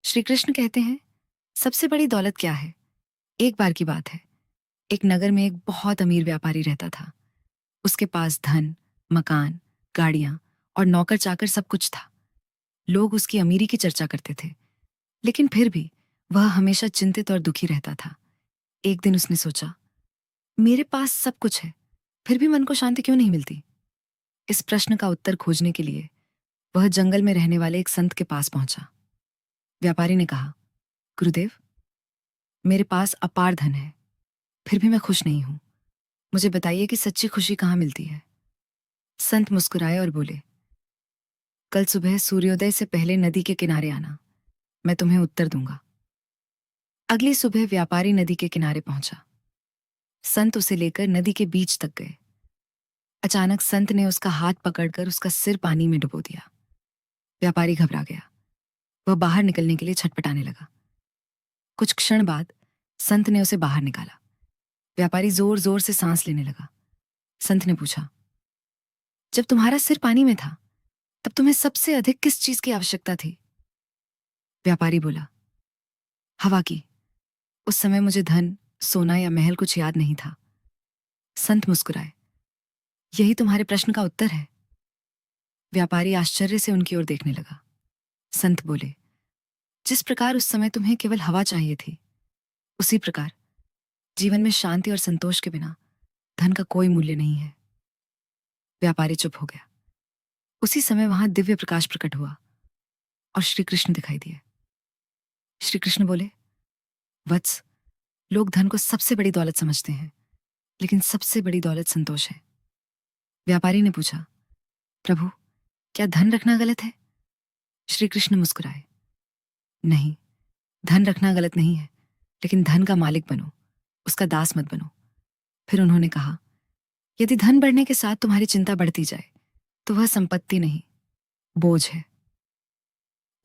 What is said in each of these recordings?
श्री कृष्ण कहते हैं, सबसे बड़ी दौलत क्या है? एक बार की बात है, एक नगर में एक बहुत अमीर व्यापारी रहता था। उसके पास धन, मकान, गाड़ियां और नौकर चाकर सब कुछ था। लोग उसकी अमीरी की चर्चा करते थे, लेकिन फिर भी वह हमेशा चिंतित और दुखी रहता था। एक दिन उसने सोचा, मेरे पास सब कुछ है, फिर भी मन को शांति क्यों नहीं मिलती? इस प्रश्न का उत्तर खोजने के लिए वह जंगल में रहने वाले एक संत के पास पहुंचा। व्यापारी ने कहा, गुरुदेव, मेरे पास अपार धन है, फिर भी मैं खुश नहीं हूं। मुझे बताइए कि सच्ची खुशी कहाँ मिलती है? संत मुस्कुराए और बोले, कल सुबह सूर्योदय से पहले नदी के किनारे आना, मैं तुम्हें उत्तर दूंगा। अगली सुबह व्यापारी नदी के किनारे पहुंचा। संत उसे लेकर नदी के बीच तक गए। अचानक संत ने उसका हाथ पकड़कर उसका सिर पानी में डुबो दिया। व्यापारी घबरा गया। वह बाहर निकलने के लिए छटपटाने लगा। कुछ क्षण बाद संत ने उसे बाहर निकाला। व्यापारी जोर जोर से सांस लेने लगा। संत ने पूछा, जब तुम्हारा सिर पानी में था, तब तुम्हें सबसे अधिक किस चीज की आवश्यकता थी? व्यापारी बोला, हवा की। उस समय मुझे धन, सोना या महल कुछ याद नहीं था। संत मुस्कुराए, यही तुम्हारे प्रश्न का उत्तर है। व्यापारी आश्चर्य से उनकी ओर देखने लगा। संत बोले, जिस प्रकार उस समय तुम्हें केवल हवा चाहिए थी, उसी प्रकार जीवन में शांति और संतोष के बिना धन का कोई मूल्य नहीं है। व्यापारी चुप हो गया। उसी समय वहां दिव्य प्रकाश प्रकट हुआ और श्री कृष्ण दिखाई दिए। श्री कृष्ण बोले, वत्स, लोग धन को सबसे बड़ी दौलत समझते हैं, लेकिन सबसे बड़ी दौलत संतोष है। व्यापारी ने पूछा, प्रभु, क्या धन रखना गलत है? श्री कृष्ण मुस्कुराए, नहीं, धन रखना गलत नहीं है, लेकिन धन का मालिक बनो, उसका दास मत बनो। फिर उन्होंने कहा, यदि धन बढ़ने के साथ तुम्हारी चिंता बढ़ती जाए, तो वह संपत्ति नहीं, बोझ है।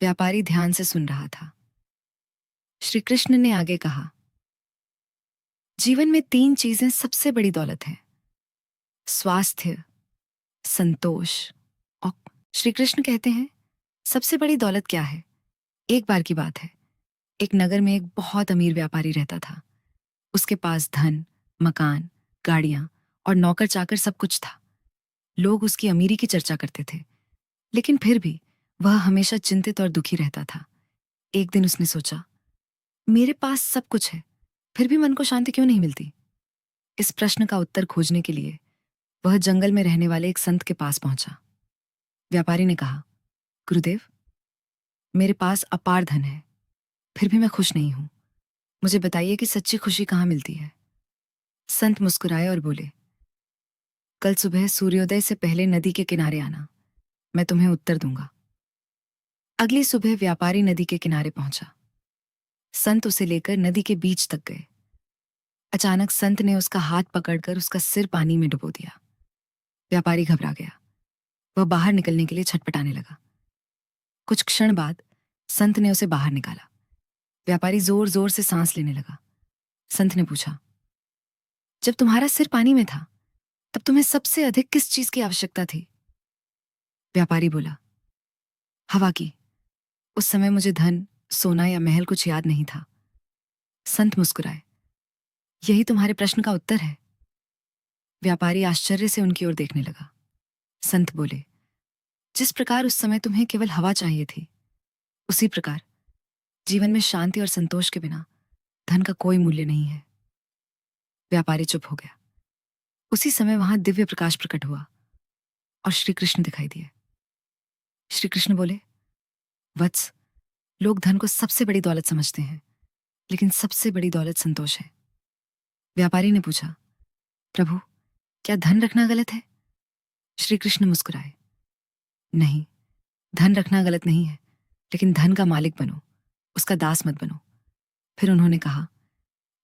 व्यापारी ध्यान से सुन रहा था। श्री कृष्ण ने आगे कहा, जीवन में तीन चीजें सबसे बड़ी दौलत हैं, स्वास्थ्य, संतोष और। श्री कृष्ण कहते हैं, सबसे बड़ी दौलत क्या है? एक बार की बात है, एक नगर में एक बहुत अमीर व्यापारी रहता था। उसके पास धन, मकान, गाड़ियां और नौकर चाकर सब कुछ था। लोग उसकी अमीरी की चर्चा करते थे, लेकिन फिर भी वह हमेशा चिंतित और दुखी रहता था। एक दिन उसने सोचा, मेरे पास सब कुछ है, फिर भी मन को शांति क्यों नहीं मिलती? इस प्रश्न का उत्तर खोजने के लिए वह जंगल में रहने वाले एक संत के पास पहुंचा। व्यापारी ने कहा, गुरुदेव, मेरे पास अपार धन है, फिर भी मैं खुश नहीं हूं। मुझे बताइए कि सच्ची खुशी कहाँ मिलती है? संत मुस्कुराए और बोले, कल सुबह सूर्योदय से पहले नदी के किनारे आना, मैं तुम्हें उत्तर दूंगा। अगली सुबह व्यापारी नदी के किनारे पहुंचा। संत उसे लेकर नदी के बीच तक गए। अचानक संत ने उसका हाथ पकड़कर उसका सिर पानी में डुबो दिया। व्यापारी घबरा गया। वह बाहर निकलने के लिए छटपटाने लगा। कुछ क्षण बाद संत ने उसे बाहर निकाला। व्यापारी जोर जोर से सांस लेने लगा। संत ने पूछा, जब तुम्हारा सिर पानी में था, तब तुम्हें सबसे अधिक किस चीज की आवश्यकता थी? व्यापारी बोला, हवा की। उस समय मुझे धन, सोना या महल कुछ याद नहीं था। संत मुस्कुराए, यही तुम्हारे प्रश्न का उत्तर है। व्यापारी आश्चर्य से उनकी ओर देखने लगा। संत बोले, जिस प्रकार उस समय तुम्हें केवल हवा चाहिए थी, उसी प्रकार जीवन में शांति और संतोष के बिना धन का कोई मूल्य नहीं है। व्यापारी चुप हो गया। उसी समय वहां दिव्य प्रकाश प्रकट हुआ और श्री कृष्ण दिखाई दिए। श्री कृष्ण बोले, वत्स, लोग धन को सबसे बड़ी दौलत समझते हैं, लेकिन सबसे बड़ी दौलत संतोष है। व्यापारी ने पूछा, प्रभु, क्या धन रखना गलत है? श्री कृष्ण मुस्कुराए, नहीं, धन रखना गलत नहीं है, लेकिन धन का मालिक बनो, उसका दास मत बनो। फिर उन्होंने कहा,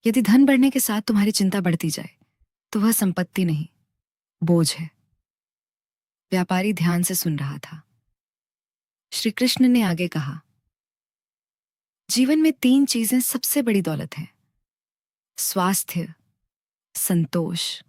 यदि धन बढ़ने के साथ तुम्हारी चिंता बढ़ती जाए, तो वह संपत्ति नहीं, बोझ है। व्यापारी ध्यान से सुन रहा था। श्री कृष्ण ने आगे कहा, जीवन में तीन चीजें सबसे बड़ी दौलत हैं, स्वास्थ्य, संतोष